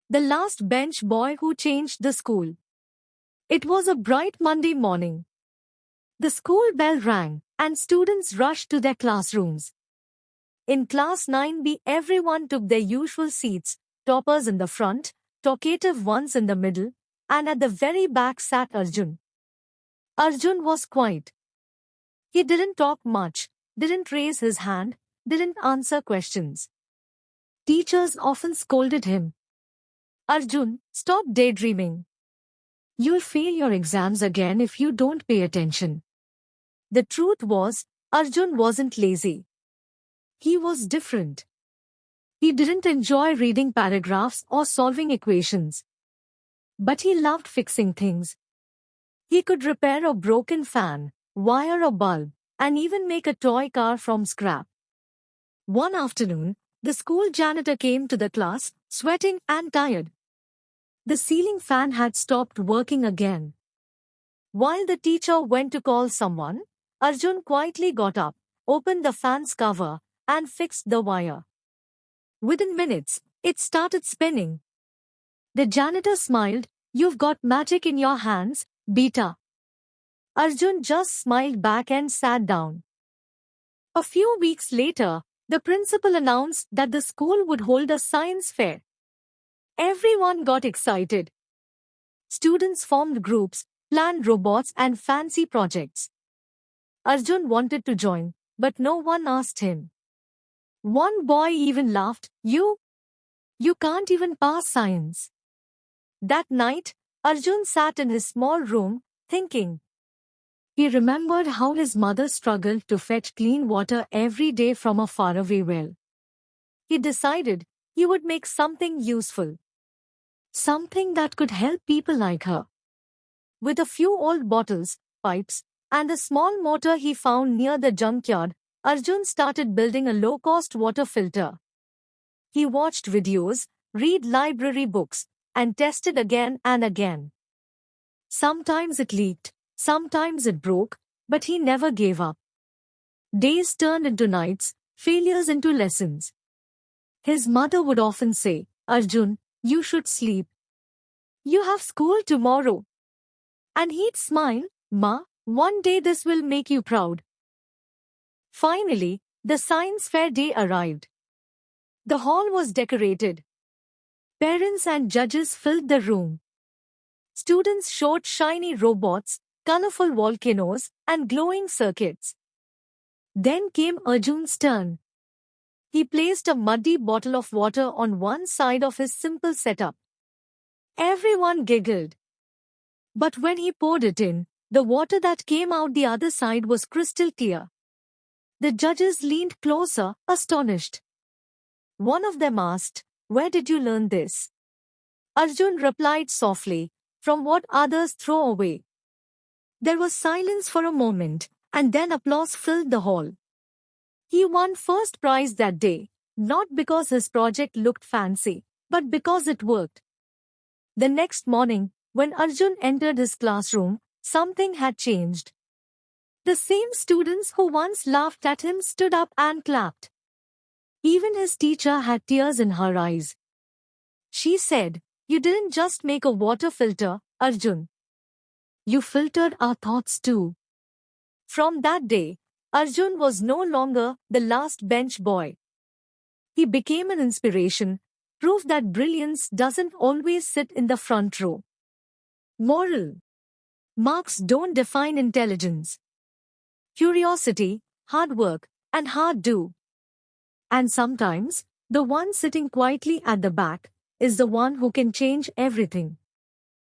the last bench boy who changed the school. It was a bright Monday morning. The school bell rang, and students rushed to their classrooms. In class 9B, everyone took their usual seats, toppers in the front, talkative ones in the middle, and at the very back sat Arjun. Arjun was quiet. He didn't talk much, didn't raise his hand, didn't answer questions. Teachers often scolded him. Arjun, stop daydreaming. You'll fail your exams again if you don't pay attention. The truth was, Arjun wasn't lazy. He was different. He didn't enjoy reading paragraphs or solving equations. But he loved fixing things. He could repair a broken fan, wire a bulb, and even make a toy car from scrap. One afternoon, the school janitor came to the class, sweating and tired. The ceiling fan had stopped working again. While the teacher went to call someone, Arjun quietly got up, opened the fan's cover, and fixed the wire. Within minutes, it started spinning. The janitor smiled. You've got magic in your hands, Beta. Arjun just smiled back and sat down. A few weeks later, the principal announced that the school would hold a science fair. Everyone got excited. Students formed groups, planned robots and fancy projects. Arjun wanted to join, but no one asked him. One boy even laughed, You can't even pass science. That night, Arjun sat in his small room, thinking. He remembered how his mother struggled to fetch clean water every day from a faraway well. He decided he would make something useful. Something that could help people like her. With a few old bottles, pipes, and a small motor he found near the junkyard, Arjun started building a low-cost water filter. He watched videos, read library books, and tested again and again. Sometimes it leaked, sometimes it broke, but he never gave up. Days turned into nights, failures into lessons. His mother would often say, Arjun, you should sleep. You have school tomorrow. And he'd smile, Ma, one day this will make you proud. Finally, the science fair day arrived. The hall was decorated. Parents and judges filled the room. Students showed shiny robots, colorful volcanoes, and glowing circuits. Then came Arjun's turn. He placed a muddy bottle of water on one side of his simple setup. Everyone giggled. But when he poured it in, the water that came out the other side was crystal clear. The judges leaned closer, astonished. One of them asked, Where did you learn this? Arjun replied softly, From what others throw away. There was silence for a moment, and then applause filled the hall. He won first prize that day, not because his project looked fancy, but because it worked. The next morning, when Arjun entered his classroom, something had changed. The same students who once laughed at him stood up and clapped. Even his teacher had tears in her eyes. She said, You didn't just make a water filter, Arjun. You filtered our thoughts too. From that day, Arjun was no longer the last bench boy. He became an inspiration, proof that brilliance doesn't always sit in the front row. Moral: marks don't define intelligence. Curiosity, hard work, and hard do. And sometimes, the one sitting quietly at the back is the one who can change everything.